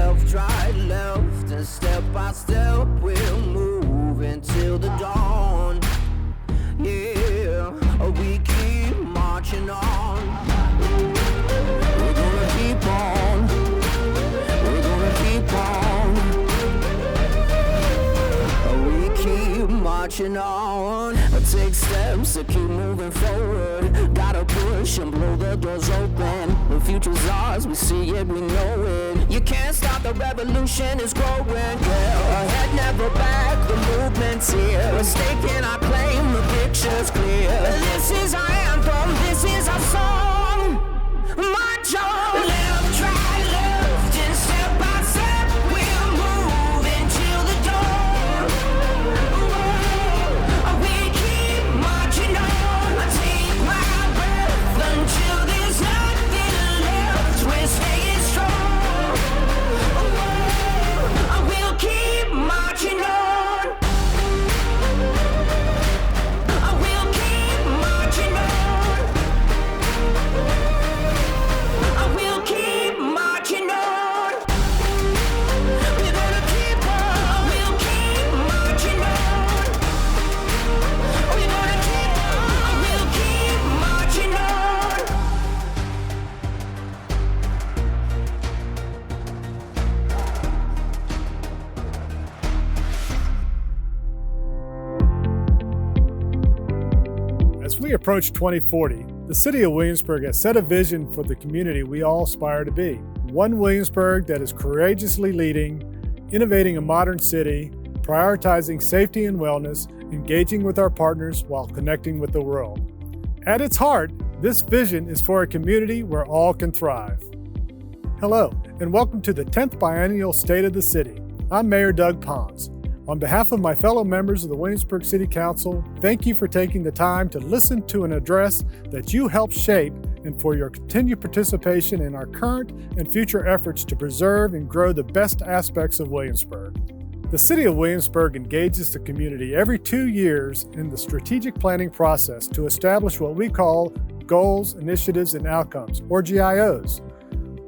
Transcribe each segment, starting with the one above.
left, right, left, and step by step we'll move until the dawn. Yeah, we keep marching on. We're gonna keep on. We're gonna keep on. We keep marching on. Take steps to keep moving forward. Gotta push and blow the doors open. The future's ours, we see it, we know it. You can't stop the revolution, it's growing. Yeah, ahead, never back, the movement's here. We're staking our claim, the picture's clear. This is our anthem, this is our song. March on, left, right, left, and step by step we'll move until the dawn. We keep marching on. Take my breath until there's nothing left. We're staying strong. We'll keep marching on. We'll keep marching on. We'll keep marching on. We're gonna keep on. We'll keep marching on. We're gonna keep on. We'll keep marching on. As we approach 2040, the City of Williamsburg has set a vision for the community we all aspire to be. One Williamsburg that is courageously leading, innovating a modern city, prioritizing safety and wellness, engaging with our partners while connecting with the world. At its heart, this vision is for a community where all can thrive. Hello, and welcome to the 10th Biennial State of the City. I'm Mayor Doug Pons. On behalf of my fellow members of the Williamsburg City Council, thank you for taking the time to listen to an address that you helped shape and for your continued participation in our current and future efforts to preserve and grow the best aspects of Williamsburg. The City of Williamsburg engages the community every 2 years in the strategic planning process to establish what we call Goals, Initiatives, and Outcomes, or GIOs.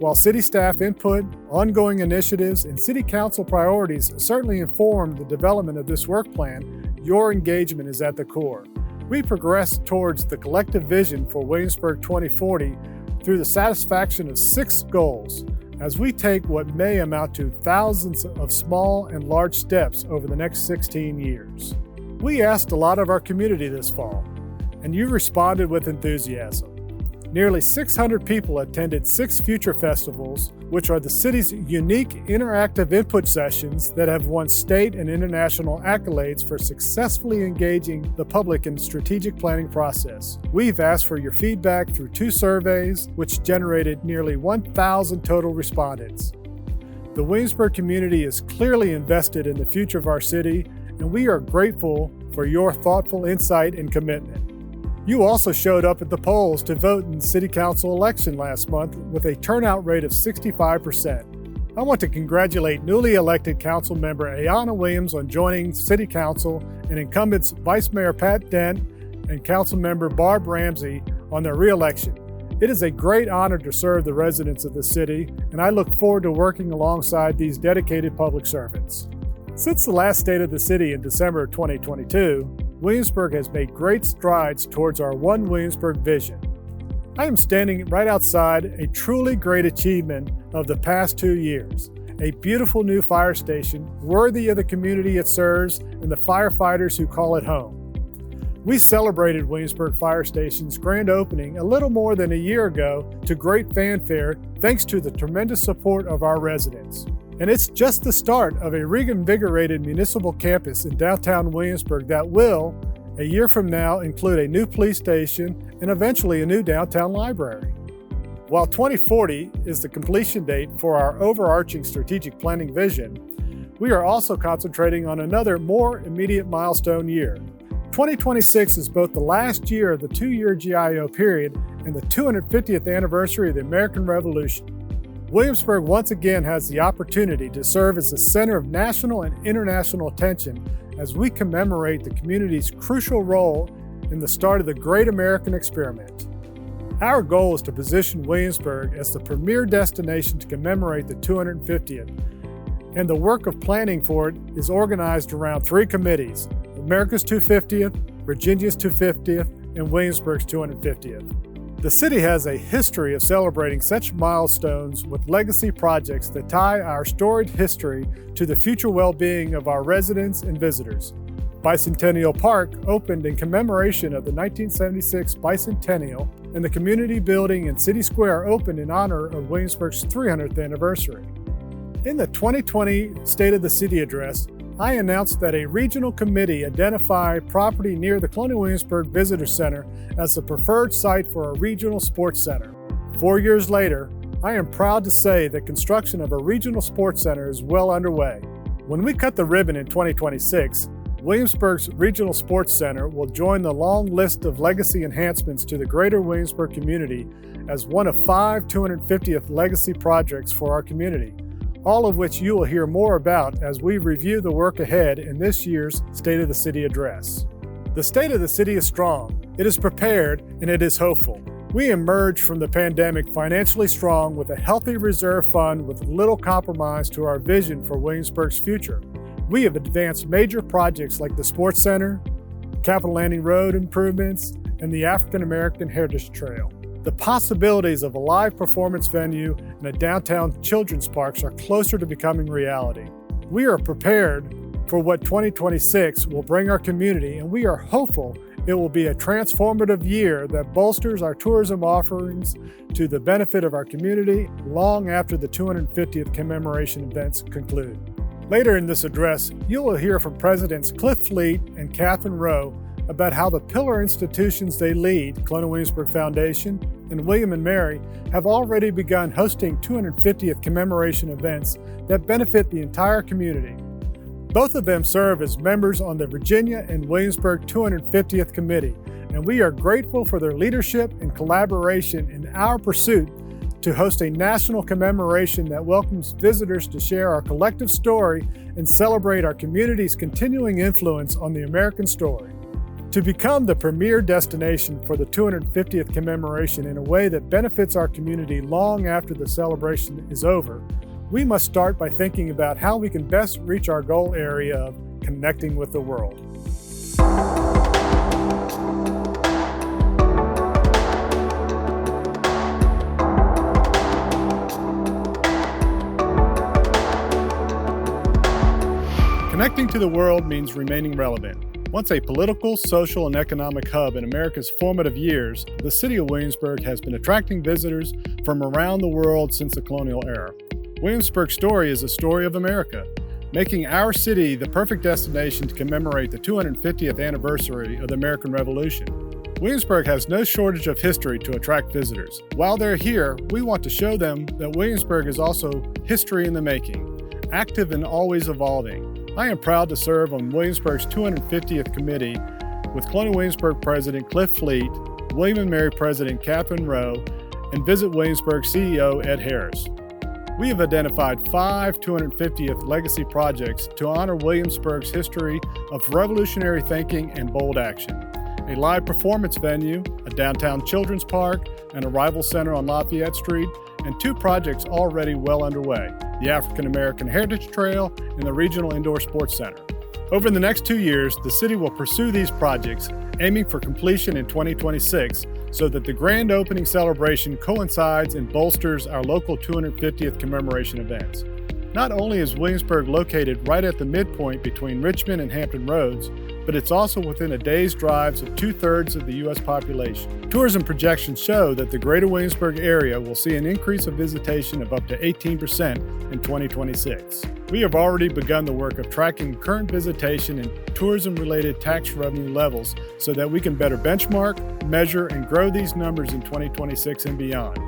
While city staff input, ongoing initiatives, and city council priorities certainly inform the development of this work plan, your engagement is at the core. We progress towards the collective vision for Williamsburg 2040 through the satisfaction of 6 goals, as we take what may amount to thousands of small and large steps over the next 16 years. We asked a lot of our community this fall, and you responded with enthusiasm. Nearly 600 people attended 6 future festivals, which are the city's unique interactive input sessions that have won state and international accolades for successfully engaging the public in the strategic planning process. We've asked for your feedback through 2 surveys, which generated nearly 1,000 total respondents. The Williamsburg community is clearly invested in the future of our city, and we are grateful for your thoughtful insight and commitment. You also showed up at the polls to vote in the City Council election last month with a turnout rate of 65%. I want to congratulate newly elected Council Member Ayanna Williams on joining City Council and incumbents Vice Mayor Pat Dent and Council Member Barb Ramsey on their re-election. It is a great honor to serve the residents of the city, and I look forward to working alongside these dedicated public servants. Since the last State of the City in December of 2022, Williamsburg has made great strides towards our One Williamsburg vision. I am standing right outside a truly great achievement of the past 2 years, a beautiful new fire station worthy of the community it serves and the firefighters who call it home. We celebrated Williamsburg Fire Station's grand opening a little more than a year ago to great fanfare thanks to the tremendous support of our residents. And it's just the start of a reinvigorated municipal campus in downtown Williamsburg that will, a year from now, include a new police station and eventually a new downtown library. While 2040 is the completion date for our overarching strategic planning vision, we are also concentrating on another more immediate milestone year. 2026 is both the last year of the 2-year GIO period and the 250th anniversary of the American Revolution. Williamsburg once again has the opportunity to serve as the center of national and international attention as we commemorate the community's crucial role in the start of the Great American Experiment. Our goal is to position Williamsburg as the premier destination to commemorate the 250th, and the work of planning for it is organized around three committees: America's 250th, Virginia's 250th, and Williamsburg's 250th. The city has a history of celebrating such milestones with legacy projects that tie our storied history to the future well-being of our residents and visitors. Bicentennial Park opened in commemoration of the 1976 bicentennial, and the community building in City Square opened in honor of Williamsburg's 300th anniversary. In the 2020 State of the City address, I announced that a regional committee identified property near the Colonial Williamsburg Visitor Center as the preferred site for a regional sports center. 4 years later, I am proud to say that construction of a regional sports center is well underway. When we cut the ribbon in 2026, Williamsburg's Regional Sports Center will join the long list of legacy enhancements to the greater Williamsburg community as one of 5 250th legacy projects for our community, all of which you will hear more about as we review the work ahead in this year's State of the City address. The State of the City is strong, it is prepared, and it is hopeful. We emerged from the pandemic financially strong with a healthy reserve fund with little compromise to our vision for Williamsburg's future. We have advanced major projects like the Sports Center, Capitol Landing Road improvements, and the African American Heritage Trail. The possibilities of a live performance venue and a downtown children's parks are closer to becoming reality. We are prepared for what 2026 will bring our community, and we are hopeful it will be a transformative year that bolsters our tourism offerings to the benefit of our community long after the 250th commemoration events conclude. Later in this address, you will hear from Presidents Cliff Fleet and Catherine Rowe about how the pillar institutions they lead, Colonial Williamsburg Foundation and William and Mary, have already begun hosting 250th commemoration events that benefit the entire community. Both of them serve as members on the Virginia and Williamsburg 250th Committee, and we are grateful for their leadership and collaboration in our pursuit to host a national commemoration that welcomes visitors to share our collective story and celebrate our community's continuing influence on the American story. To become the premier destination for the 250th commemoration in a way that benefits our community long after the celebration is over, we must start by thinking about how we can best reach our goal area of connecting with the world. Connecting to the world means remaining relevant. Once a political, social, and economic hub in America's formative years, the city of Williamsburg has been attracting visitors from around the world since the colonial era. Williamsburg's story is a story of America, making our city the perfect destination to commemorate the 250th anniversary of the American Revolution. Williamsburg has no shortage of history to attract visitors. While they're here, we want to show them that Williamsburg is also history in the making, active and always evolving. I am proud to serve on Williamsburg's 250th committee with Colonial Williamsburg President Cliff Fleet, William and Mary President Catherine Rowe, and Visit Williamsburg CEO Ed Harris. We have identified 5 250th legacy projects to honor Williamsburg's history of revolutionary thinking and bold action: a live performance venue, a downtown children's park, an arrival center on Lafayette Street, and 2 projects already well underway: the African American Heritage Trail and the Regional Indoor Sports Center. Over the next 2 years, the city will pursue these projects, aiming for completion in 2026, so that the grand opening celebration coincides and bolsters our local 250th commemoration events. Not only is Williamsburg located right at the midpoint between Richmond and Hampton Roads, but it's also within a day's drive of 2/3 of the U.S. population. Tourism projections show that the greater Williamsburg area will see an increase of visitation of up to 18% in 2026. We have already begun the work of tracking current visitation and tourism-related tax revenue levels so that we can better benchmark, measure, and grow these numbers in 2026 and beyond,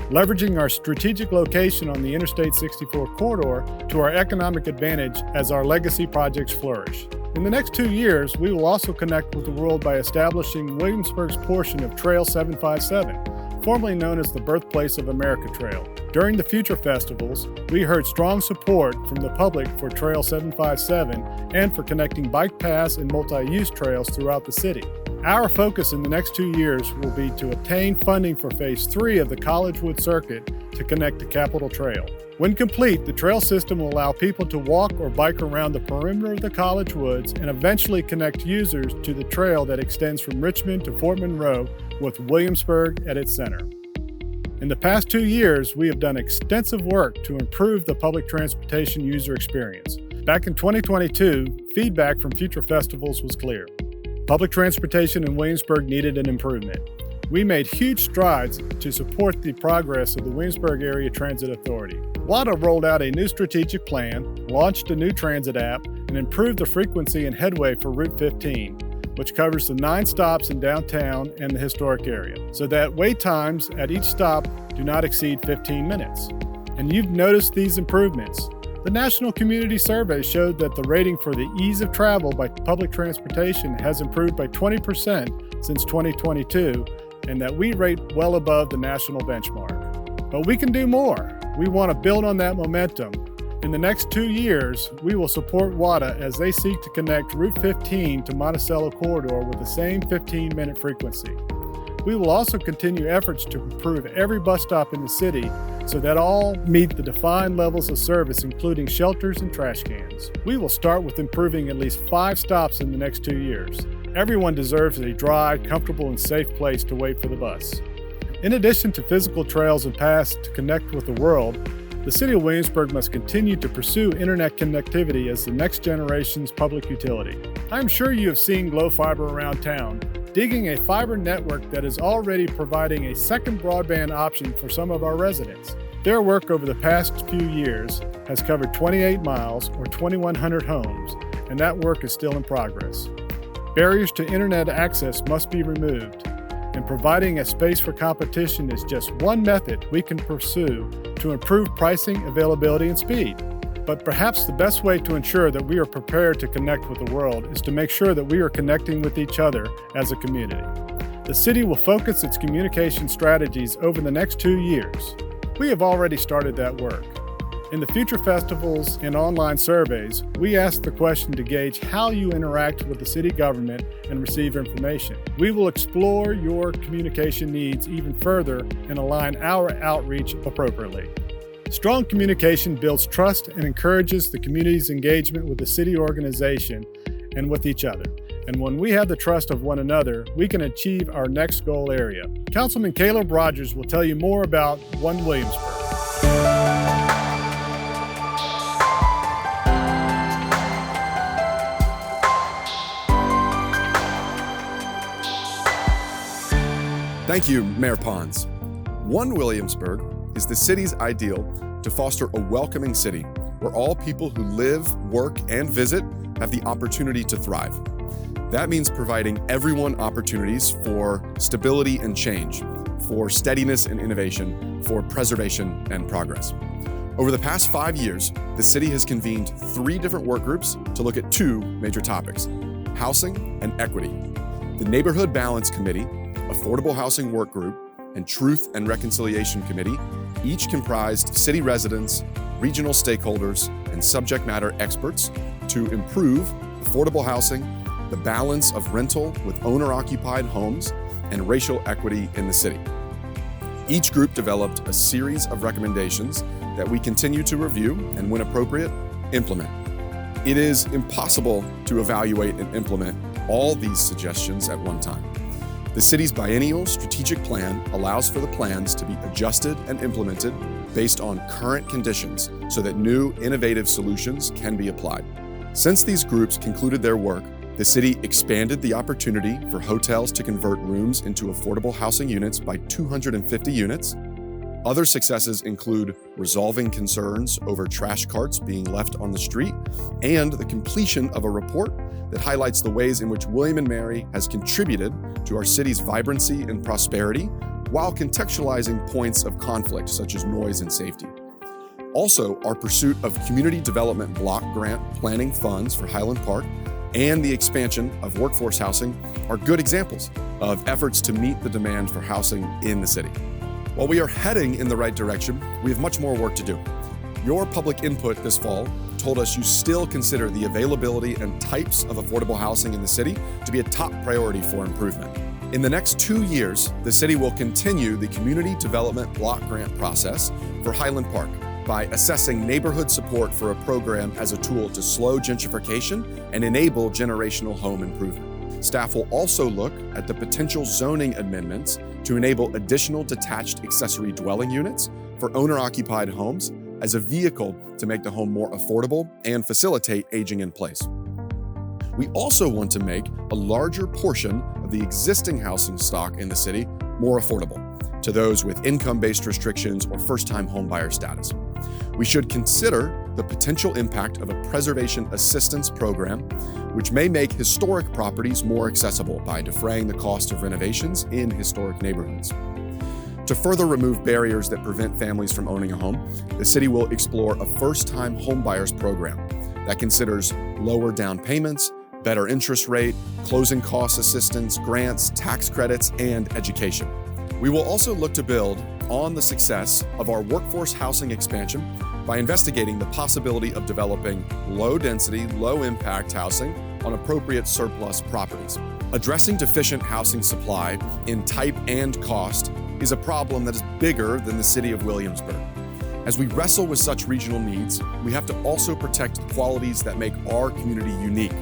leveraging our strategic location on the Interstate 64 corridor to our economic advantage as our legacy projects flourish. In the next 2 years, we will also connect with the world by establishing Williamsburg's portion of Trail 757, formerly known as the Birthplace of America Trail. During the future festivals, we heard strong support from the public for Trail 757 and for connecting bike paths and multi-use trails throughout the city. Our focus in the next 2 years will be to obtain funding for Phase 3 of the Collegewood Circuit to connect to Capitol Trail. When complete, the trail system will allow people to walk or bike around the perimeter of the College Woods and eventually connect users to the trail that extends from Richmond to Fort Monroe with Williamsburg at its center. In the past 2 years, we have done extensive work to improve the public transportation user experience. Back in 2022, feedback from future festivals was clear. Public transportation in Williamsburg needed an improvement. We made huge strides to support the progress of the Williamsburg Area Transit Authority. WADA rolled out a new strategic plan, launched a new transit app, and improved the frequency and headway for Route 15, which covers the 9 stops in downtown and the historic area, so that wait times at each stop do not exceed 15 minutes. And you've noticed these improvements. The National Community Survey showed that the rating for the ease of travel by public transportation has improved by 20% since 2022, and that we rate well above the national benchmark. But we can do more. We want to build on that momentum. In the next 2 years, we will support WADA as they seek to connect Route 15 to Monticello Corridor with the same 15-minute frequency. We will also continue efforts to improve every bus stop in the city so that all meet the defined levels of service, including shelters and trash cans. We will start with improving at least 5 stops in the next 2 years. Everyone deserves a dry, comfortable, and safe place to wait for the bus. In addition to physical trails and paths to connect with the world, the City of Williamsburg must continue to pursue internet connectivity as the next generation's public utility. I'm sure you have seen Glow Fiber around town, digging a fiber network that is already providing a second broadband option for some of our residents. Their work over the past few years has covered 28 miles or 2,100 homes, and that work is still in progress. Barriers to internet access must be removed, and providing a space for competition is just one method we can pursue to improve pricing, availability, and speed. But perhaps the best way to ensure that we are prepared to connect with the world is to make sure that we are connecting with each other as a community. The city will focus its communication strategies over the next 2 years. We have already started that work. In the future festivals and online surveys, we ask the question to gauge how you interact with the city government and receive information. We will explore your communication needs even further and align our outreach appropriately. Strong communication builds trust and encourages the community's engagement with the city organization and with each other. And when we have the trust of one another, we can achieve our next goal area. Councilman Caleb Rogers will tell you more about One Williamsburg. Thank you, Mayor Pons. One Williamsburg is the city's ideal to foster a welcoming city where all people who live, work, and visit have the opportunity to thrive. That means providing everyone opportunities for stability and change, for steadiness and innovation, for preservation and progress. Over the past 5 years, the city has convened 3 different work groups to look at 2 major topics: housing and equity. The Neighborhood Balance Committee, Affordable Housing Work Group, and Truth and Reconciliation Committee each comprised city residents, regional stakeholders, and subject matter experts to improve affordable housing, the balance of rental with owner-occupied homes, and racial equity in the city. Each group developed a series of recommendations that we continue to review and, when appropriate, implement. It is impossible to evaluate and implement all these suggestions at one time. The city's biennial strategic plan allows for the plans to be adjusted and implemented based on current conditions so that new, innovative solutions can be applied. Since these groups concluded their work, the city expanded the opportunity for hotels to convert rooms into affordable housing units by 250 units. Other successes include resolving concerns over trash carts being left on the street and the completion of a report that highlights the ways in which William & Mary has contributed to our city's vibrancy and prosperity while contextualizing points of conflict such as noise and safety. Also, our pursuit of community development block grant planning funds for Highland Park and the expansion of workforce housing are good examples of efforts to meet the demand for housing in the city. While we are heading in the right direction, we have much more work to do. Your public input this fall told us you still consider the availability and types of affordable housing in the city to be a top priority for improvement. In the next 2 years, the city will continue the Community Development Block Grant process for Highland Park by assessing neighborhood support for a program as a tool to slow gentrification and enable generational home improvement. Staff will also look at the potential zoning amendments to enable additional detached accessory dwelling units for owner-occupied homes as a vehicle to make the home more affordable and facilitate aging in place. We also want to make a larger portion of the existing housing stock in the city more affordable to those with income-based restrictions or first-time homebuyer status. We should consider the potential impact of a preservation assistance program, which may make historic properties more accessible by defraying the cost of renovations in historic neighborhoods. To further remove barriers that prevent families from owning a home, the city will explore a first-time homebuyers program that considers lower down payments, better interest rate, closing cost assistance, grants, tax credits, and education. We will also look to build on the success of our workforce housing expansion by investigating the possibility of developing low-density, low-impact housing on appropriate surplus properties. Addressing deficient housing supply in type and cost is a problem that is bigger than the city of Williamsburg. As we wrestle with such regional needs, we have to also protect the qualities that make our community unique.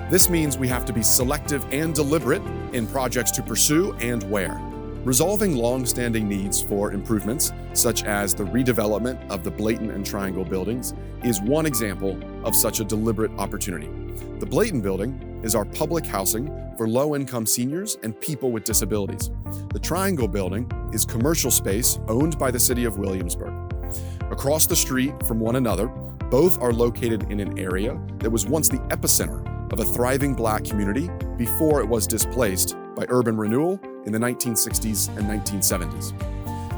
This means we have to be selective and deliberate in projects to pursue and where. Resolving long-standing needs for improvements, such as the redevelopment of the Blayton and Triangle buildings, is one example of such a deliberate opportunity. The Blayton building is our public housing for low-income seniors and people with disabilities. The Triangle building is commercial space owned by the city of Williamsburg. Across the street from one another, both are located in an area that was once the epicenter of a thriving Black community before it was displaced by urban renewal in the 1960s and 1970s.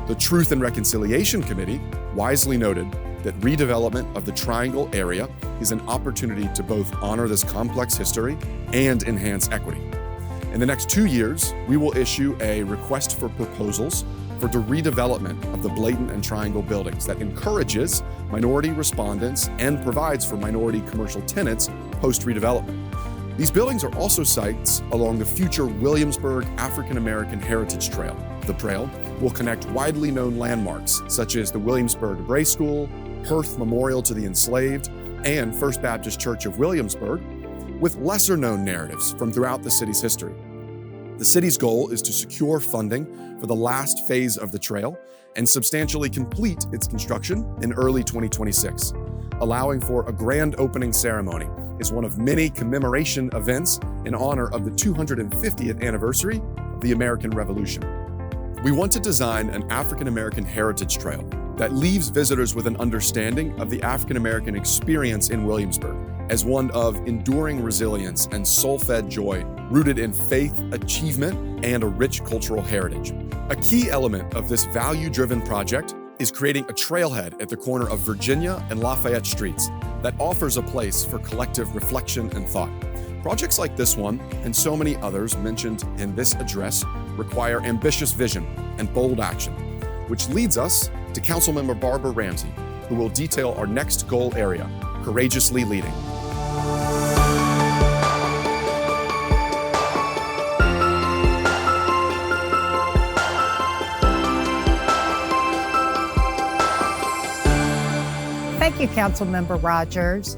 The Truth and Reconciliation Committee wisely noted that redevelopment of the Triangle area is an opportunity to both honor this complex history and enhance equity. In the next 2 years, we will issue a request for proposals for the redevelopment of the Blayton and Triangle buildings that encourages minority respondents and provides for minority commercial tenants post-redevelopment. These buildings are also sites along the future Williamsburg African American Heritage Trail. The trail will connect widely known landmarks such as the Williamsburg Bray School, Hearth Memorial to the Enslaved, and First Baptist Church of Williamsburg with lesser known narratives from throughout the city's history. The city's goal is to secure funding for the last phase of the trail and substantially complete its construction in early 2026. Allowing for a grand opening ceremony is one of many commemoration events in honor of the 250th anniversary of the American Revolution. We want to design an African American heritage trail that leaves visitors with an understanding of the African American experience in Williamsburg as one of enduring resilience and soul-fed joy rooted in faith, achievement, and a rich cultural heritage. A key element of this value-driven project is creating a trailhead at the corner of Virginia and Lafayette Streets that offers a place for collective reflection and thought. Projects like this one, and so many others mentioned in this address, require ambitious vision and bold action, which leads us to Councilmember Barbara Ramsey, who will detail our next goal area, courageously leading. Thank you, Councilmember Rogers.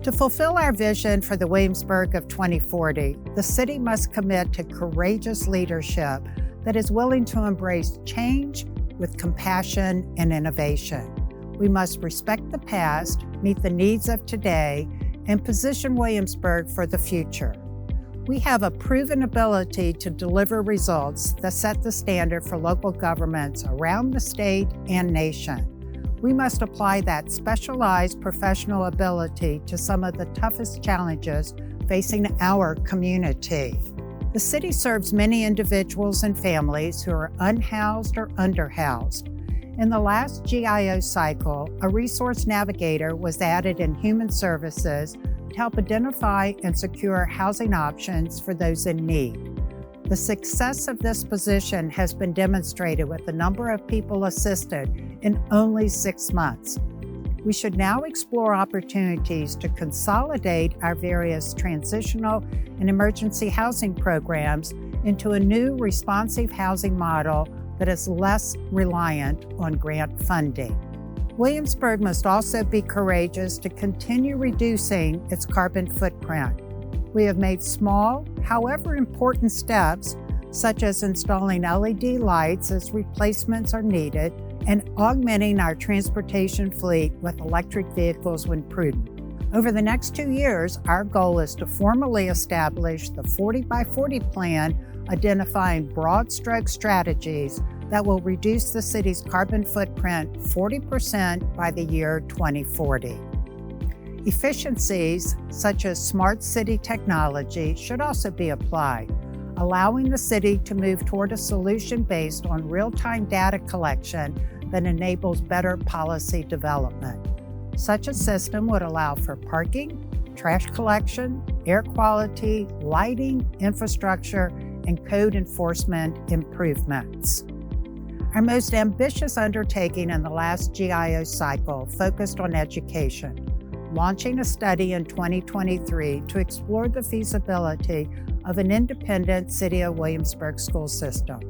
To fulfill our vision for the Williamsburg of 2040, the city must commit to courageous leadership that is willing to embrace change with compassion and innovation. We must respect the past, meet the needs of today, and position Williamsburg for the future. We have a proven ability to deliver results that set the standard for local governments around the state and nation. We must apply that specialized professional ability to some of the toughest challenges facing our community. The city serves many individuals and families who are unhoused or underhoused. In the last GIO cycle, a resource navigator was added in Human Services to help identify and secure housing options for those in need. The success of this position has been demonstrated with the number of people assisted in only 6 months. we should now explore opportunities to consolidate our various transitional and emergency housing programs into a new responsive housing model that is less reliant on grant funding. Williamsburg must also be courageous to continue reducing its carbon footprint. We have made small, however important steps, such as installing LED lights as replacements are needed and augmenting our transportation fleet with electric vehicles when prudent. Over the next 2 years, our goal is to formally establish the 40 by 40 plan, identifying broad stroke strategies that will reduce the city's carbon footprint 40% by the year 2040. Efficiencies such as smart city technology should also be applied, allowing the city to move toward a solution based on real-time data collection that enables better policy development. Such a system would allow for parking, trash collection, air quality, lighting, infrastructure, and code enforcement improvements. Our most ambitious undertaking in the last GIO cycle focused on education, launching a study in 2023 to explore the feasibility of an independent City of Williamsburg school system.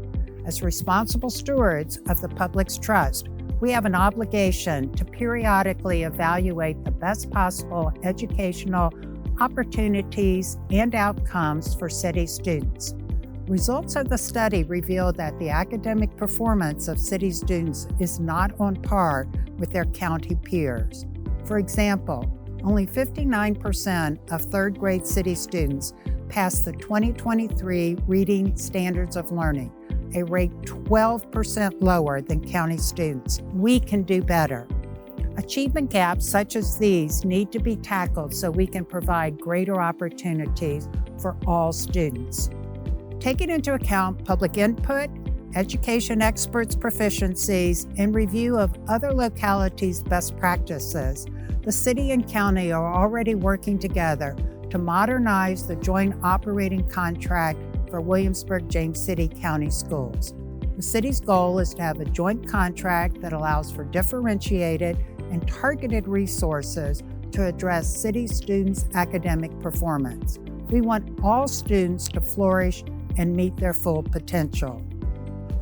As responsible stewards of the public's trust, we have an obligation to periodically evaluate the best possible educational opportunities and outcomes for city students. Results of the study revealed that the academic performance of city students is not on par with their county peers. For example, only 59% of third grade city students passed the 2023 Reading Standards of Learning, a rate 12% lower than county students. We can do better. Achievement gaps such as these need to be tackled so we can provide greater opportunities for all students. Taking into account public input, education experts' proficiencies, and review of other localities' best practices, the city and county are already working together to modernize the joint operating contract for Williamsburg-James City County Schools. The city's goal is to have a joint contract that allows for differentiated and targeted resources to address city students' academic performance. We want all students to flourish and meet their full potential.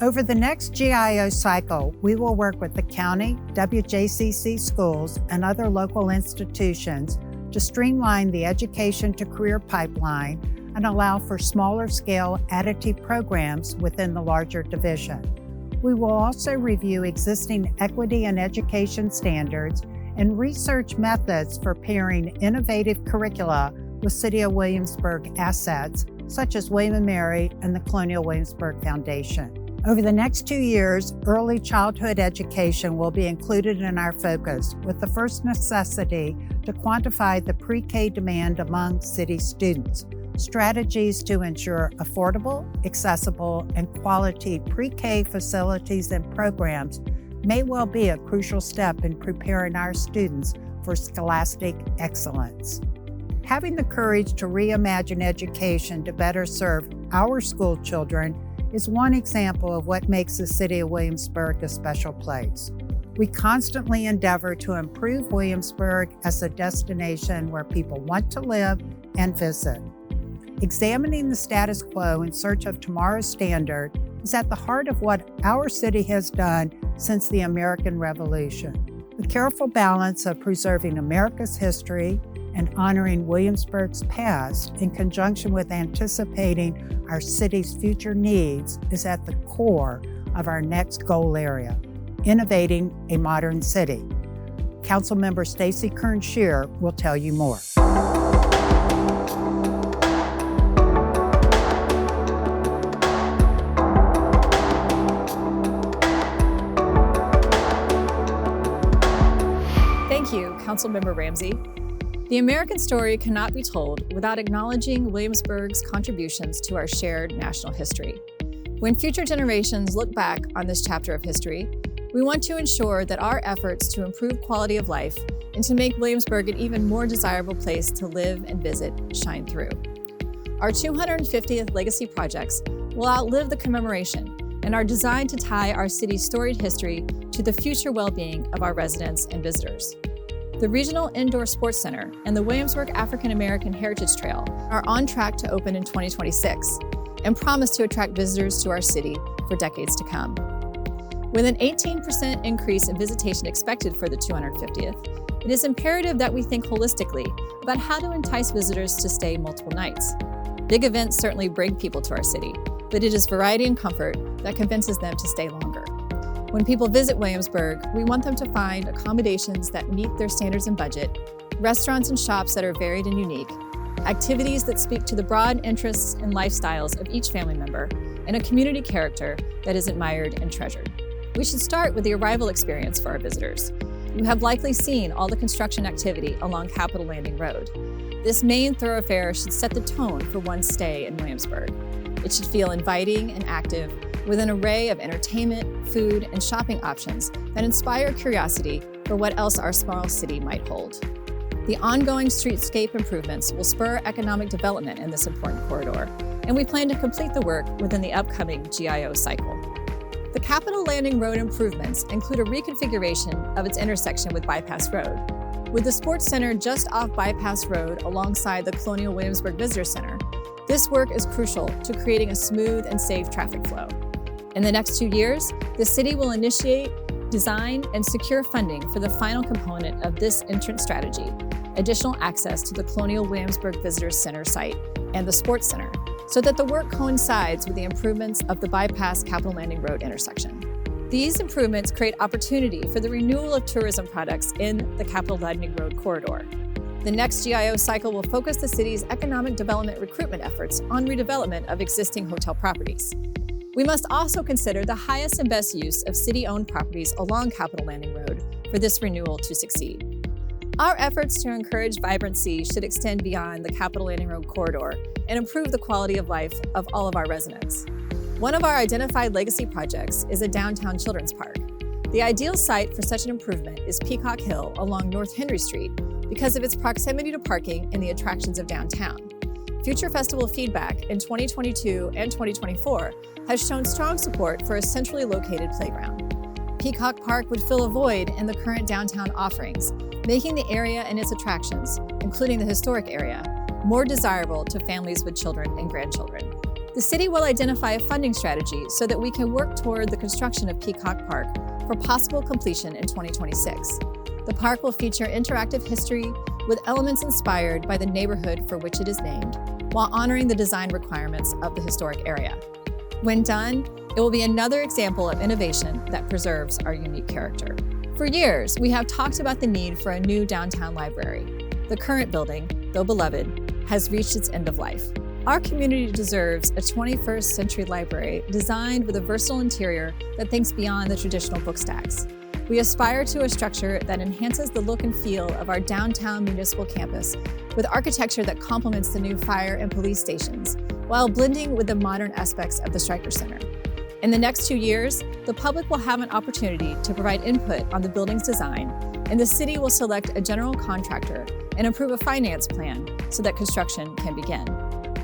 Over the next GIO cycle, we will work with the county, WJCC schools, and other local institutions to streamline the education to career pipeline and allow for smaller scale additive programs within the larger division. We will also review existing equity and education standards and research methods for pairing innovative curricula with City of Williamsburg assets, such as William and Mary and the Colonial Williamsburg Foundation. Over the next 2 years, early childhood education will be included in our focus, with the first necessity to quantify the pre-K demand among city students. Strategies to ensure affordable, accessible, and quality pre-K facilities and programs may well be a crucial step in preparing our students for scholastic excellence. Having the courage to reimagine education to better serve our school children is one example of what makes the City of Williamsburg a special place. We constantly endeavor to improve Williamsburg as a destination where people want to live and visit. Examining the status quo in search of tomorrow's standard is at the heart of what our city has done since the American Revolution. The careful balance of preserving America's history and honoring Williamsburg's past in conjunction with anticipating our city's future needs is at the core of our next goal area, innovating a modern city. Councilmember Stacey Kern-Shear will tell you more. Thank you, Councilmember Ramsey. The American story cannot be told without acknowledging Williamsburg's contributions to our shared national history. When future generations look back on this chapter of history, we want to ensure that our efforts to improve quality of life and to make Williamsburg an even more desirable place to live and visit shine through. Our 250th legacy projects will outlive the commemoration and are designed to tie our city's storied history to the future well-being of our residents and visitors. The Regional Indoor Sports Center and the Williamsburg African American Heritage Trail are on track to open in 2026 and promise to attract visitors to our city for decades to come. With an 18% increase in visitation expected for the 250th, it is imperative that we think holistically about how to entice visitors to stay multiple nights. Big events certainly bring people to our city, but it is variety and comfort that convinces them to stay longer. When people visit Williamsburg, we want them to find accommodations that meet their standards and budget, restaurants and shops that are varied and unique, activities that speak to the broad interests and lifestyles of each family member, and a community character that is admired and treasured. We should start with the arrival experience for our visitors. You have likely seen all the construction activity along Capitol Landing Road. This main thoroughfare should set the tone for one's stay in Williamsburg. It should feel inviting and active, with an array of entertainment, food, and shopping options that inspire curiosity for what else our small city might hold. The ongoing streetscape improvements will spur economic development in this important corridor, and we plan to complete the work within the upcoming GIO cycle. The Capitol Landing Road improvements include a reconfiguration of its intersection with Bypass Road. With the Sports Center just off Bypass Road alongside the Colonial Williamsburg Visitor Center, this work is crucial to creating a smooth and safe traffic flow. In the next 2 years, the city will initiate, design, and secure funding for the final component of this entrance strategy, additional access to the Colonial Williamsburg Visitor Center site and the Sports Center, so that the work coincides with the improvements of the Bypass Capitol Landing Road intersection. These improvements create opportunity for the renewal of tourism products in the Capitol Landing Road corridor. The next GIO cycle will focus the city's economic development recruitment efforts on redevelopment of existing hotel properties. We must also consider the highest and best use of city-owned properties along Capitol Landing Road for this renewal to succeed. Our efforts to encourage vibrancy should extend beyond the Capitol Landing Road corridor and improve the quality of life of all of our residents. One of our identified legacy projects is a downtown children's park. The ideal site for such an improvement is Peacock Hill along North Henry Street because of its proximity to parking and the attractions of downtown. Future festival feedback in 2022 and 2024 has shown strong support for a centrally located playground. Peacock Park would fill a void in the current downtown offerings, making the area and its attractions, including the historic area, more desirable to families with children and grandchildren. The city will identify a funding strategy so that we can work toward the construction of Peacock Park for possible completion in 2026. The park will feature interactive history with elements inspired by the neighborhood for which it is named, while honoring the design requirements of the historic area. When done, it will be another example of innovation that preserves our unique character. For years, we have talked about the need for a new downtown library. The current building, though beloved, has reached its end of life. Our community deserves a 21st century library designed with a versatile interior that thinks beyond the traditional book stacks. We aspire to a structure that enhances the look and feel of our downtown municipal campus with architecture that complements the new fire and police stations while blending with the modern aspects of the Stryker Center. In the next 2 years, the public will have an opportunity to provide input on the building's design, and the city will select a general contractor and approve a finance plan so that construction can begin.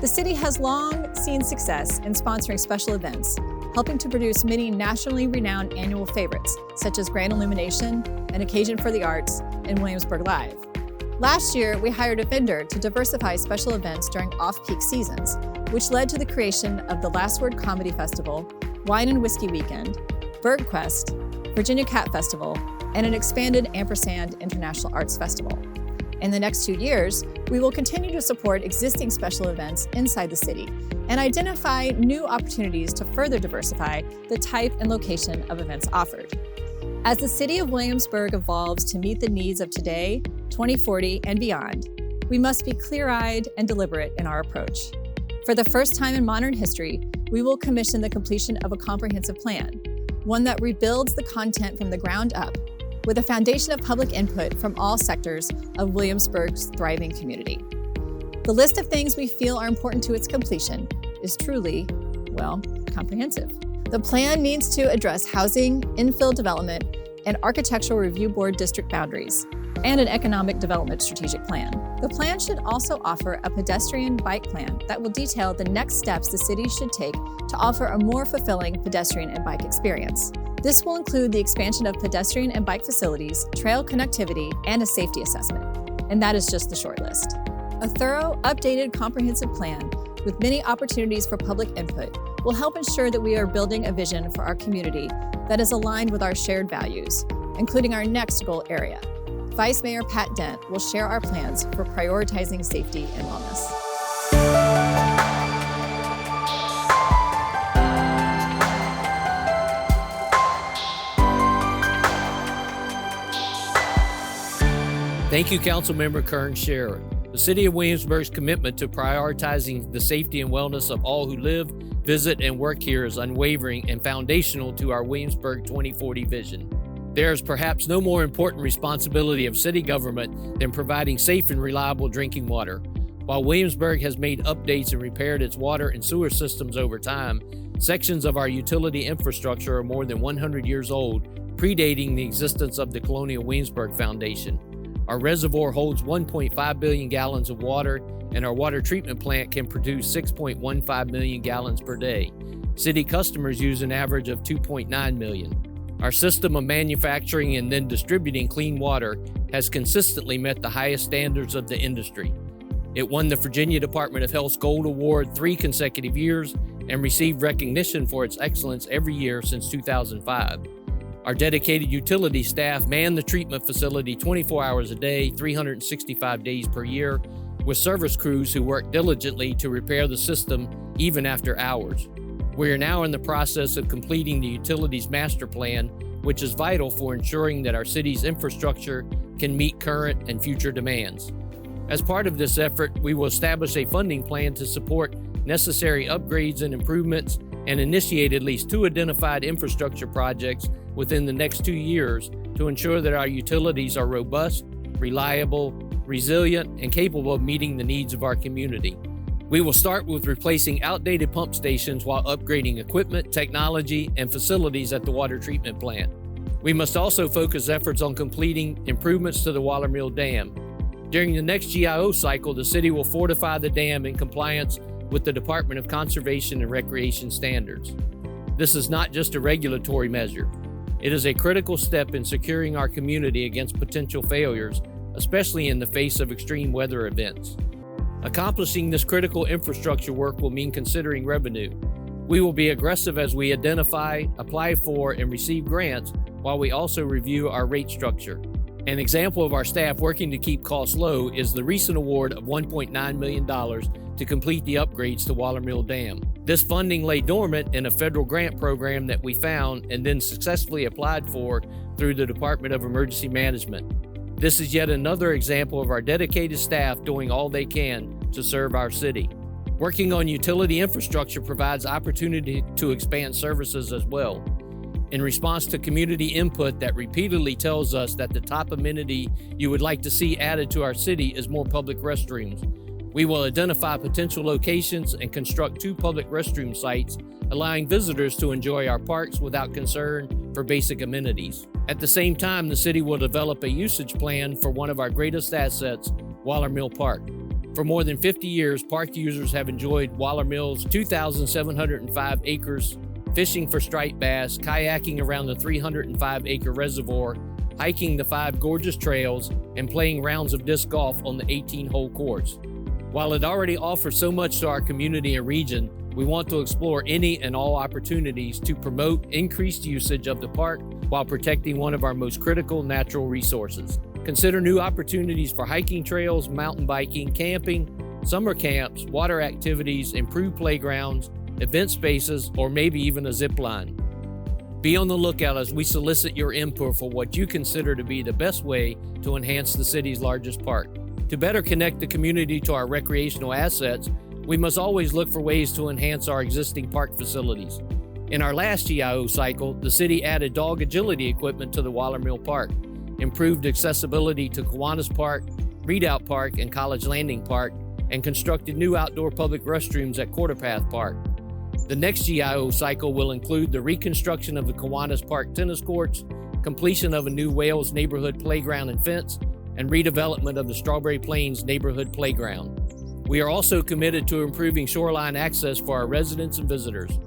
The city has long seen success in sponsoring special events, helping to produce many nationally renowned annual favorites, such as Grand Illumination, An Occasion for the Arts, and Williamsburg Live. Last year, we hired a vendor to diversify special events during off-peak seasons, which led to the creation of the Last Word Comedy Festival, Wine and Whiskey Weekend, BirdQuest, Virginia Cat Festival, and an expanded Ampersand International Arts Festival. In the next 2 years, we will continue to support existing special events inside the city and identify new opportunities to further diversify the type and location of events offered. As the city of Williamsburg evolves to meet the needs of today, 2040, and beyond, we must be clear-eyed and deliberate in our approach. For the first time in modern history, we will commission the completion of a comprehensive plan, one that rebuilds the content from the ground up, with a foundation of public input from all sectors of Williamsburg's thriving community. The list of things we feel are important to its completion is truly, well, comprehensive. The plan needs to address housing, infill development, and architectural review board district boundaries, and an economic development strategic plan. The plan should also offer a pedestrian bike plan that will detail the next steps the city should take to offer a more fulfilling pedestrian and bike experience. This will include the expansion of pedestrian and bike facilities, trail connectivity, and a safety assessment. And that is just the short list. A thorough, updated, comprehensive plan with many opportunities for public input will help ensure that we are building a vision for our community that is aligned with our shared values, including our next goal area. Vice Mayor Pat Dent will share our plans for prioritizing safety and wellness. Thank you, Councilmember Kern Scherer. The City of Williamsburg's commitment to prioritizing the safety and wellness of all who live, visit, and work here is unwavering and foundational to our Williamsburg 2040 vision. There is perhaps no more important responsibility of city government than providing safe and reliable drinking water. While Williamsburg has made updates and repaired its water and sewer systems over time, sections of our utility infrastructure are more than 100 years old, predating the existence of the Colonial Williamsburg Foundation. Our reservoir holds 1.5 billion gallons of water, and our water treatment plant can produce 6.15 million gallons per day. City customers use an average of 2.9 million. Our system of manufacturing and then distributing clean water has consistently met the highest standards of the industry. It won the Virginia Department of Health's Gold Award 3 consecutive years and received recognition for its excellence every year since 2005. Our dedicated utility staff man the treatment facility 24 hours a day, 365 days per year, with service crews who work diligently to repair the system even after hours. We are now in the process of completing the utilities master plan, which is vital for ensuring that our city's infrastructure can meet current and future demands. As part of this effort, we will establish a funding plan to support necessary upgrades and improvements and initiate at least 2 identified infrastructure projects within the next 2 years to ensure that our utilities are robust, reliable, resilient, and capable of meeting the needs of our community. We will start with replacing outdated pump stations while upgrading equipment, technology, and facilities at the water treatment plant. We must also focus efforts on completing improvements to the Waller Mill Dam. During the next GIO cycle, the city will fortify the dam in compliance with the Department of Conservation and Recreation standards. This is not just a regulatory measure. It is a critical step in securing our community against potential failures, especially in the face of extreme weather events. Accomplishing this critical infrastructure work will mean considering revenue. We will be aggressive as we identify, apply for, and receive grants, while we also review our rate structure. An example of our staff working to keep costs low is the recent award of $1.9 million to complete the upgrades to Waller Mill Dam. This funding lay dormant in a federal grant program that we found and then successfully applied for through the Department of Emergency Management. This is yet another example of our dedicated staff doing all they can to serve our city. Working on utility infrastructure provides opportunity to expand services as well. In response to community input that repeatedly tells us that the top amenity you would like to see added to our city is more public restrooms, we will identify potential locations and construct 2 public restroom sites, allowing visitors to enjoy our parks without concern for basic amenities. At the same time, the city will develop a usage plan for one of our greatest assets, Waller Mill Park. For more than 50 years, park users have enjoyed Waller Mill's 2,705 acres, fishing for striped bass, kayaking around the 305-acre reservoir, hiking the 5 gorgeous trails, and playing rounds of disc golf on the 18-hole course. While it already offers so much to our community and region, we want to explore any and all opportunities to promote increased usage of the park while protecting one of our most critical natural resources. Consider new opportunities for hiking trails, mountain biking, camping, summer camps, water activities, improved playgrounds, event spaces, or maybe even a zip line. Be on the lookout as we solicit your input for what you consider to be the best way to enhance the city's largest park. To better connect the community to our recreational assets, we must always look for ways to enhance our existing park facilities. In our last GIO cycle, the city added dog agility equipment to the Waller Mill Park, improved accessibility to Kiwanis Park, Readout Park, and College Landing Park, and constructed new outdoor public restrooms at Quarterpath Park. The next GIO cycle will include the reconstruction of the Kiwanis Park tennis courts, completion of a new Wales neighborhood playground and fence, and redevelopment of the Strawberry Plains neighborhood playground. We are also committed to improving shoreline access for our residents and visitors.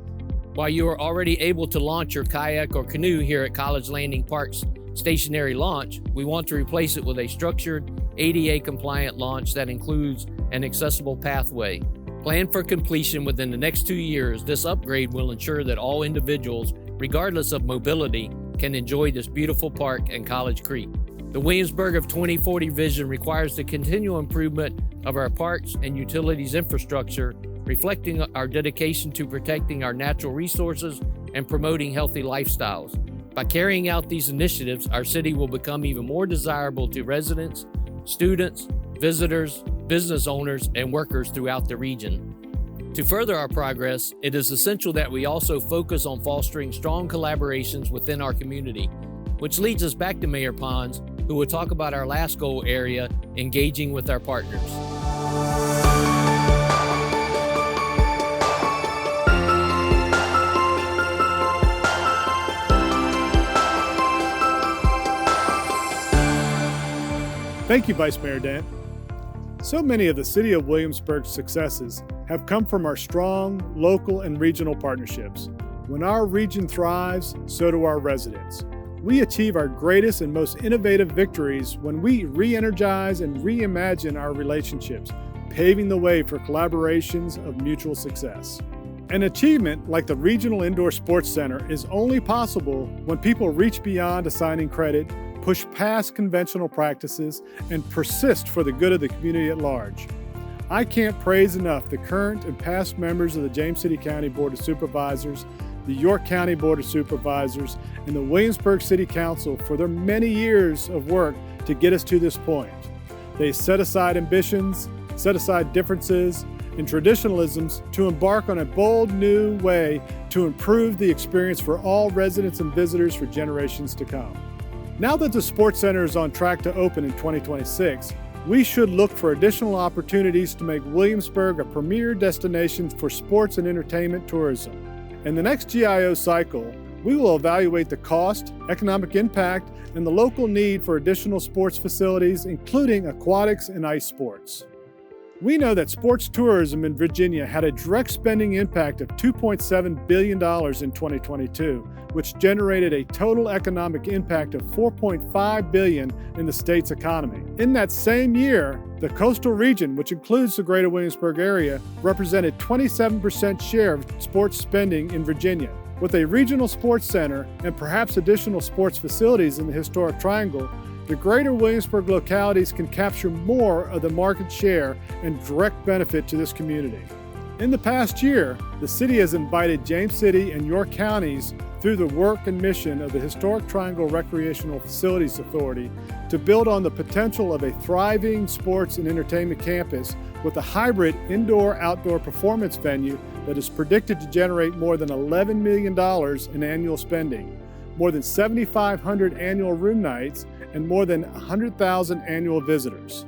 While you are already able to launch your kayak or canoe here at College Landing Park's stationary launch, we want to replace it with a structured, ADA-compliant launch that includes an accessible pathway. Planned for completion within the next 2 years, this upgrade will ensure that all individuals, regardless of mobility, can enjoy this beautiful park and College Creek. The Williamsburg of 2040 vision requires the continual improvement of our parks and utilities infrastructure, reflecting our dedication to protecting our natural resources and promoting healthy lifestyles. By carrying out these initiatives, our city will become even more desirable to residents, students, visitors, business owners, and workers throughout the region. To further our progress, it is essential that we also focus on fostering strong collaborations within our community, which leads us back to Mayor Pons, who will talk about our last goal area, engaging with our partners. Thank you, Vice Mayor Dent. So many of the City of Williamsburg's successes have come from our strong local and regional partnerships. When our region thrives, so do our residents. We achieve our greatest and most innovative victories when we re-energize and reimagine our relationships, paving the way for collaborations of mutual success. An achievement like the Regional Indoor Sports Center is only possible when people reach beyond assigning credit, push past conventional practices, and persist for the good of the community at large. I can't praise enough the current and past members of the James City County Board of Supervisors, the York County Board of Supervisors, and the Williamsburg City Council for their many years of work to get us to this point. They set aside ambitions, set aside differences, and traditionalisms to embark on a bold new way to improve the experience for all residents and visitors for generations to come. Now that the Sports Center is on track to open in 2026, we should look for additional opportunities to make Williamsburg a premier destination for sports and entertainment tourism. In the next GIO cycle, we will evaluate the cost, economic impact, and the local need for additional sports facilities, including aquatics and ice sports. We know that sports tourism in Virginia had a direct spending impact of $2.7 billion in 2022, which generated a total economic impact of $4.5 billion in the state's economy. In that same year, the coastal region, which includes the greater Williamsburg area, represented 27% share of sports spending in Virginia. With a regional sports center and perhaps additional sports facilities in the historic triangle, the greater Williamsburg localities can capture more of the market share and direct benefit to this community. In the past year, the city has invited James City and York counties through the work and mission of the Historic Triangle Recreational Facilities Authority to build on the potential of a thriving sports and entertainment campus with a hybrid indoor-outdoor performance venue that is predicted to generate more than $11 million in annual spending, more than 7,500 annual room nights, and more than 100,000 annual visitors.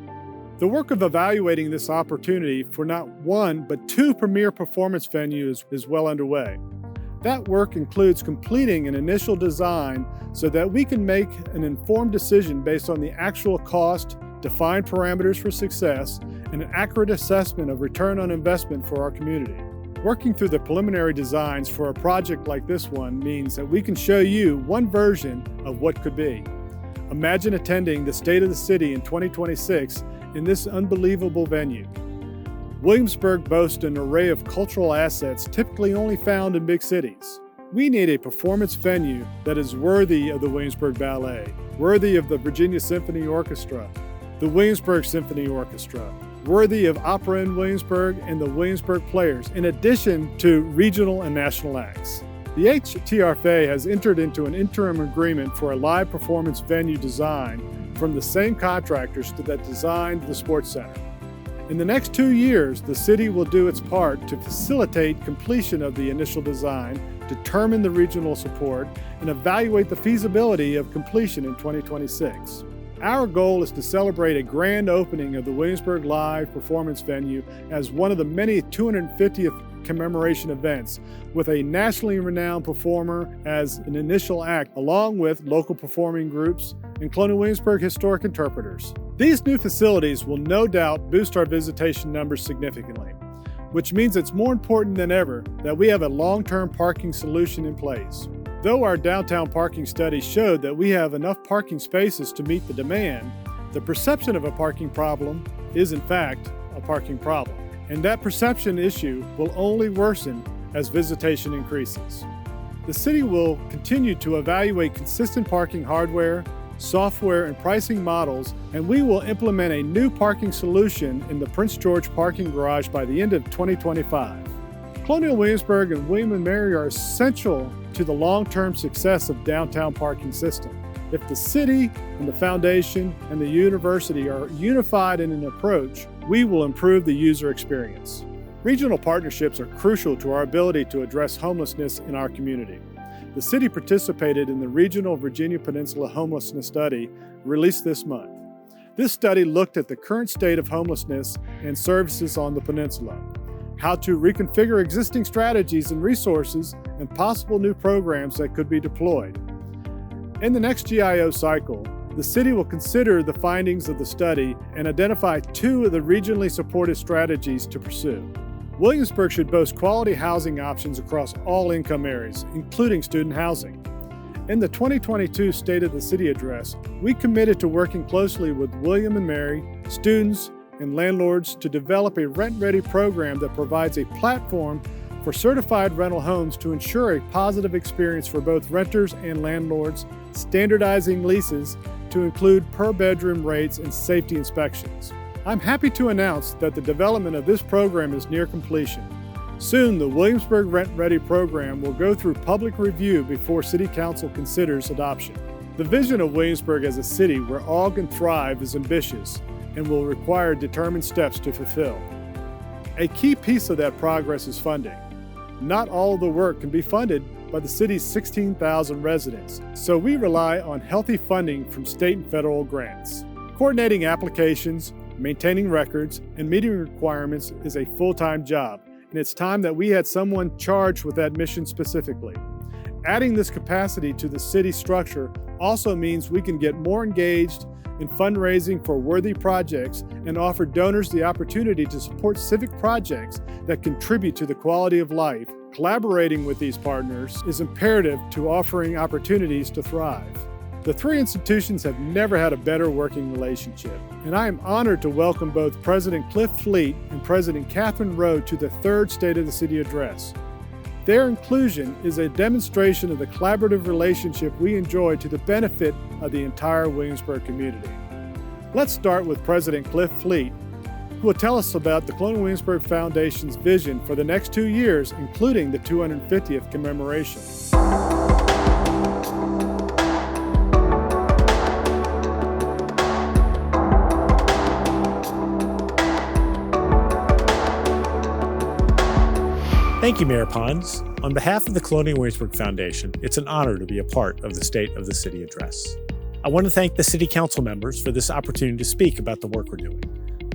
The work of evaluating this opportunity for not one, but two premier performance venues is well underway. That work includes completing an initial design so that we can make an informed decision based on the actual cost, defined parameters for success, and an accurate assessment of return on investment for our community. Working through the preliminary designs for a project like this one means that we can show you one version of what could be. Imagine attending the State of the City in 2026 in this unbelievable venue. Williamsburg boasts an array of cultural assets typically only found in big cities. We need a performance venue that is worthy of the Williamsburg Ballet, worthy of the Virginia Symphony Orchestra, the Williamsburg Symphony Orchestra, worthy of Opera in Williamsburg and the Williamsburg Players, in addition to regional and national acts. The HTRFA has entered into an interim agreement for a live performance venue design from the same contractors that designed the Sports Center. In the next 2 years, the city will do its part to facilitate completion of the initial design, determine the regional support, and evaluate the feasibility of completion in 2026. Our goal is to celebrate a grand opening of the Williamsburg Live Performance Venue as one of the many 250th commemoration events, with a nationally renowned performer as an initial act, along with local performing groups and Colonial Williamsburg historic interpreters. These new facilities will no doubt boost our visitation numbers significantly. which means it's more important than ever that we have a long-term parking solution in place. Though our downtown parking study showed that we have enough parking spaces to meet the demand, the perception of a parking problem is in fact a parking problem. And that perception issue will only worsen as visitation increases. The city will continue to evaluate consistent parking hardware, software, and pricing models, and we will implement a new parking solution in the Prince George parking garage by the end of 2025. Colonial Williamsburg and William & Mary are essential to the long-term success of downtown parking system. If the city and the foundation and the university are unified in an approach, we will improve the user experience. Regional partnerships are crucial to our ability to address homelessness in our community. The city participated in the Regional Virginia Peninsula Homelessness Study released this month. This study looked at the current state of homelessness and services on the peninsula, how to reconfigure existing strategies and resources, and possible new programs that could be deployed. In the next GIO cycle, the city will consider the findings of the study and identify 2 of the regionally supported strategies to pursue. Williamsburg should boast quality housing options across all income areas, including student housing. In the 2022 State of the City Address, we committed to working closely with William & Mary, students, and landlords to develop a rent-ready program that provides a platform for certified rental homes to ensure a positive experience for both renters and landlords, standardizing leases to include per-bedroom rates and safety inspections. I'm happy to announce that the development of this program is near completion. Soon, the Williamsburg Rent Ready program will go through public review before City Council considers adoption. The vision of Williamsburg as a city where all can thrive is ambitious and will require determined steps to fulfill. A key piece of that progress is funding. Not all of the work can be funded by the city's 16,000 residents, so we rely on healthy funding from state and federal grants. Coordinating applications, maintaining records, and meeting requirements is a full-time job, and it's time that we had someone charged with that mission specifically. Adding this capacity to the city structure also means we can get more engaged in fundraising for worthy projects and offer donors the opportunity to support civic projects that contribute to the quality of life. Collaborating with these partners is imperative to offering opportunities to thrive. The 3 institutions have never had a better working relationship, and I am honored to welcome both President Cliff Fleet and President Catherine Rowe to the 3rd State of the City Address. Their inclusion is a demonstration of the collaborative relationship we enjoy to the benefit of the entire Williamsburg community. Let's start with President Cliff Fleet, who will tell us about the Colonial Williamsburg Foundation's vision for the next 2 years, including the 250th commemoration. Thank you, Mayor Pons. On behalf of the Colonial Williamsburg Foundation, it's an honor to be a part of the State of the City Address. I want to thank the City Council members for this opportunity to speak about the work we're doing.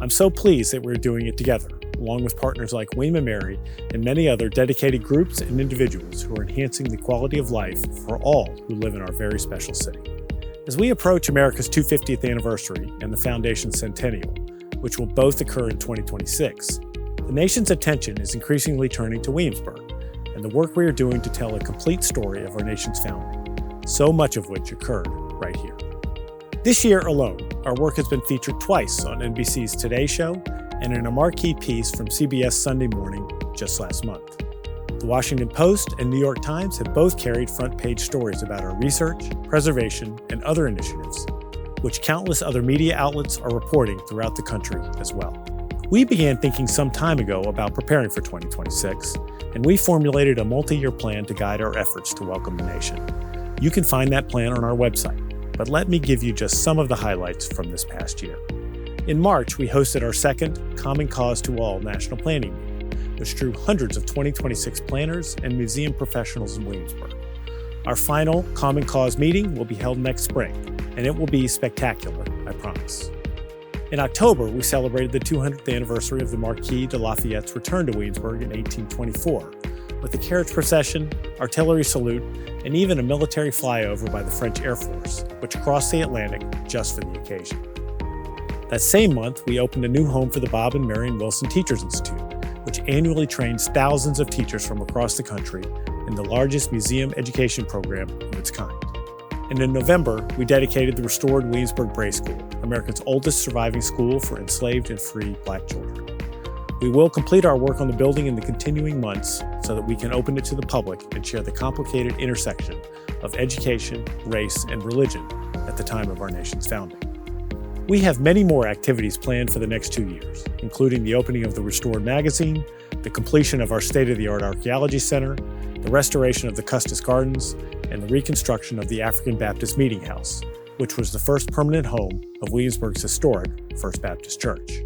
I'm so pleased that we're doing it together, along with partners like William & Mary and many other dedicated groups and individuals who are enhancing the quality of life for all who live in our very special city. As we approach America's 250th anniversary and the Foundation's centennial, which will both occur in 2026, the nation's attention is increasingly turning to Williamsburg and the work we are doing to tell a complete story of our nation's founding, so much of which occurred right here. This year alone, our work has been featured twice on NBC's Today Show and in a marquee piece from CBS Sunday Morning just last month. The Washington Post and New York Times have both carried front-page stories about our research, preservation, and other initiatives, which countless other media outlets are reporting throughout the country as well. We began thinking some time ago about preparing for 2026, and we formulated a multi-year plan to guide our efforts to welcome the nation. You can find that plan on our website, but let me give you just some of the highlights from this past year. In March, we hosted our second Common Cause to All national planning meeting, which drew hundreds of 2026 planners and museum professionals in Williamsburg. Our final Common Cause meeting will be held next spring, and it will be spectacular, I promise. In October, we celebrated the 200th anniversary of the Marquis de Lafayette's return to Williamsburg in 1824, with a carriage procession, artillery salute, and even a military flyover by the French Air Force, which crossed the Atlantic just for the occasion. That same month, we opened a new home for the Bob and Marion Wilson Teachers Institute, which which annually trains thousands of teachers from across the country in the largest museum education program of its kind. And in November, we dedicated the restored Williamsburg Bray School, America's oldest surviving school for enslaved and free Black children. We will complete our work on the building in the continuing months so that we can open it to the public and share the complicated intersection of education, race, and religion at the time of our nation's founding. We have many more activities planned for the next 2 years, including the opening of the Restored magazine, the completion of our state-of-the-art archaeology center, the restoration of the Custis Gardens, and the reconstruction of the African Baptist Meeting House, which was the first permanent home of Williamsburg's historic First Baptist Church.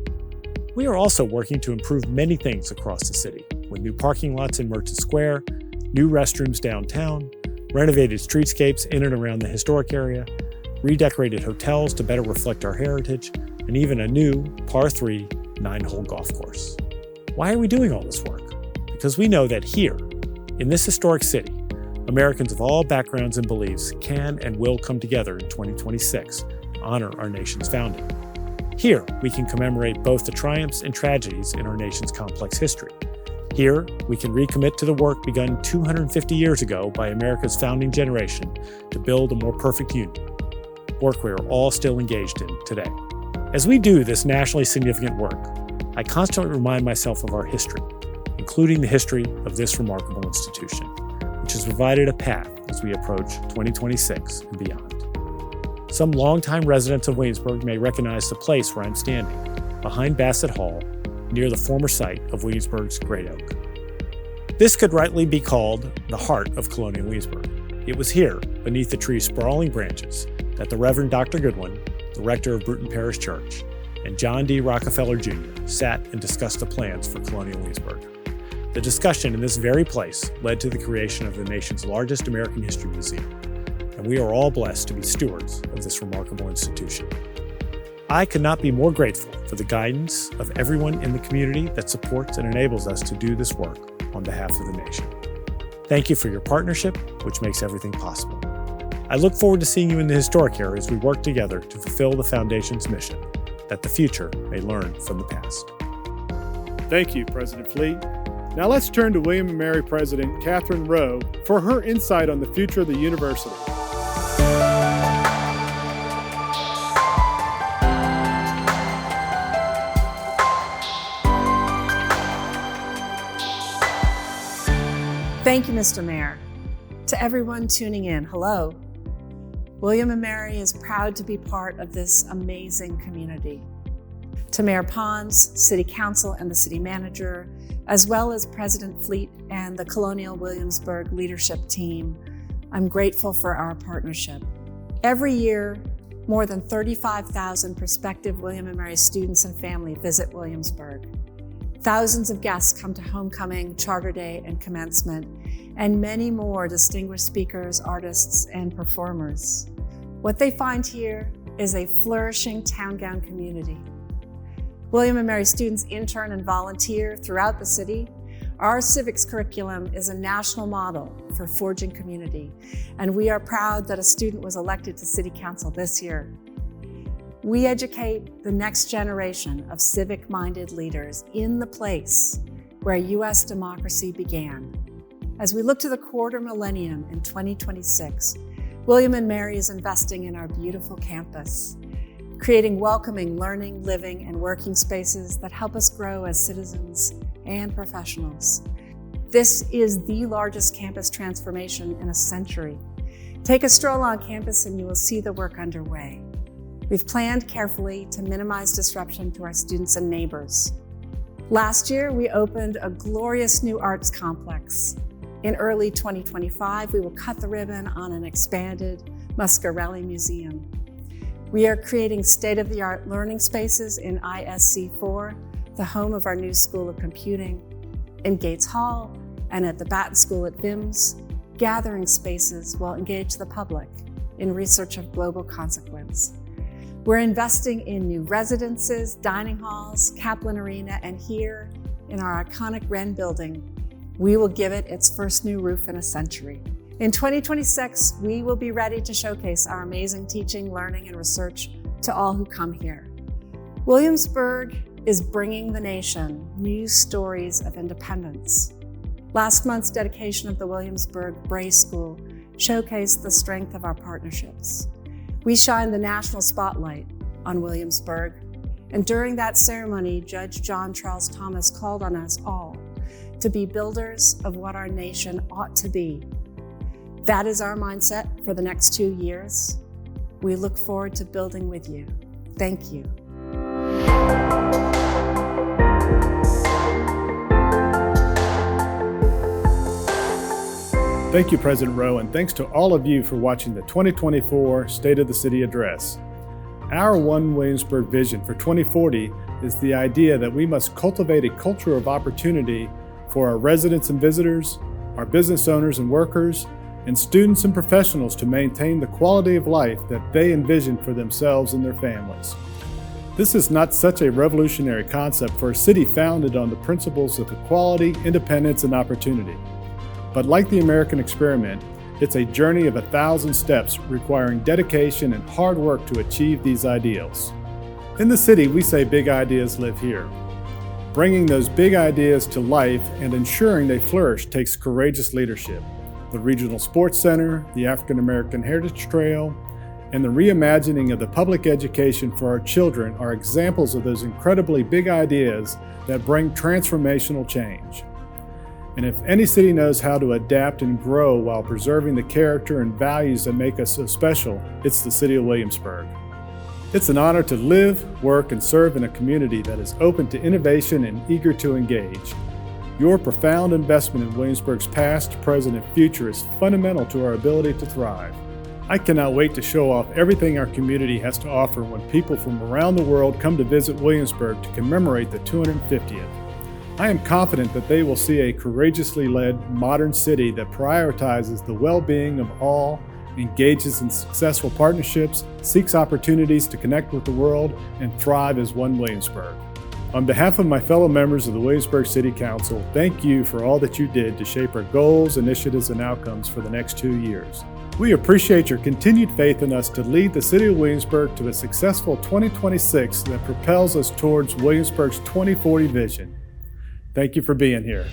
We are also working to improve many things across the city, with new parking lots in Merchant Square, new restrooms downtown, renovated streetscapes in and around the historic area, redecorated hotels to better reflect our heritage, and even a new par 3 9-hole golf course. Why are we doing all this work? Because we know that here, in this historic city, Americans of all backgrounds and beliefs can and will come together in 2026 to honor our nation's founding. Here, we can commemorate both the triumphs and tragedies in our nation's complex history. Here, we can recommit to the work begun 250 years ago by America's founding generation to build a more perfect union, work we are all still engaged in today. As we do this nationally significant work, I constantly remind myself of our history, including the history of this remarkable institution, which has provided a path as we approach 2026 and beyond. Some longtime residents of Williamsburg may recognize the place where I'm standing, behind Bassett Hall, near the former site of Williamsburg's Great Oak. This could rightly be called the heart of colonial Williamsburg. It was here, beneath the tree's sprawling branches, that the Reverend Dr. Goodwin, the rector of Bruton Parish Church, and John D. Rockefeller Jr. sat and discussed the plans for colonial Williamsburg. The discussion in this very place led to the creation of the nation's largest American History Museum, and we are all blessed to be stewards of this remarkable institution. I could not be more grateful for the guidance of everyone in the community that supports and enables us to do this work on behalf of the nation. Thank you for your partnership, which makes everything possible. I look forward to seeing you in the historic area as we work together to fulfill the Foundation's mission, that the future may learn from the past. Thank you, President Fleet. Now let's turn to William & Mary President Catherine Rowe for her insight on the future of the university. Thank you, Mr. Mayor. To everyone tuning in, hello. William & Mary is proud to be part of this amazing community. To Mayor Pons, City Council, and the City Manager, as well as President Fleet and the Colonial Williamsburg leadership team, I'm grateful for our partnership. Every year, more than 35,000 prospective William & Mary students and family visit Williamsburg. Thousands of guests come to homecoming, Charter Day, and commencement, and many more distinguished speakers, artists, and performers. What they find here is a flourishing town-gown community. William & Mary students intern and volunteer throughout the city. Our civics curriculum is a national model for forging community, and we are proud that a student was elected to City Council this year. We educate the next generation of civic-minded leaders in the place where U.S. democracy began. As we look to the quarter millennium in 2026, William & Mary is investing in our beautiful campus, creating welcoming learning, living, and working spaces that help us grow as citizens and professionals. This is the largest campus transformation in a century. Take a stroll on campus and you will see the work underway. We've planned carefully to minimize disruption to our students and neighbors. Last year, we opened a glorious new arts complex. In early 2025, we will cut the ribbon on an expanded Muscarelli Museum. We are creating state-of-the-art learning spaces in ISC4, the home of our new School of Computing, in Gates Hall, and at the Batten School at VIMS. Gathering spaces will engage the public in research of global consequence. We're investing in new residences, dining halls, Kaplan Arena, and here in our iconic Wren building, we will give it its first new roof in a century. In 2026, we will be ready to showcase our amazing teaching, learning, and research to all who come here. Williamsburg is bringing the nation new stories of independence. Last month's dedication of the Williamsburg Bray School showcased the strength of our partnerships. We shined the national spotlight on Williamsburg, and during that ceremony, Judge John Charles Thomas called on us all to be builders of what our nation ought to be. That is our mindset for the next 2 years. We look forward to building with you. Thank you. Thank you, President Rowe, and thanks to all of you for watching the 2024 State of the City Address. Our One Williamsburg vision for 2040 is the idea that we must cultivate a culture of opportunity for our residents and visitors, our business owners and workers, and students and professionals to maintain the quality of life that they envision for themselves and their families. This is not such a revolutionary concept for a city founded on the principles of equality, independence, and opportunity. But like the American experiment, it's a journey of 1,000 steps requiring dedication and hard work to achieve these ideals. In the city, we say big ideas live here. Bringing those big ideas to life and ensuring they flourish takes courageous leadership. The Regional Sports Center, the African American Heritage Trail, and the reimagining of the public education for our children are examples of those incredibly big ideas that bring transformational change. And if any city knows how to adapt and grow while preserving the character and values that make us so special, it's the city of Williamsburg. It's an honor to live, work, and serve in a community that is open to innovation and eager to engage. Your profound investment in Williamsburg's past, present, and future is fundamental to our ability to thrive. I cannot wait to show off everything our community has to offer when people from around the world come to visit Williamsburg to commemorate the 250th. I am confident that they will see a courageously led modern city that prioritizes the well-being of all, engages in successful partnerships, seeks opportunities to connect with the world, and thrive as one Williamsburg. On behalf of my fellow members of the Williamsburg City Council, thank you for all that you did to shape our goals, initiatives, and outcomes for the next 2 years. We appreciate your continued faith in us to lead the City of Williamsburg to a successful 2026 that propels us towards Williamsburg's 2040 vision. Thank you for being here.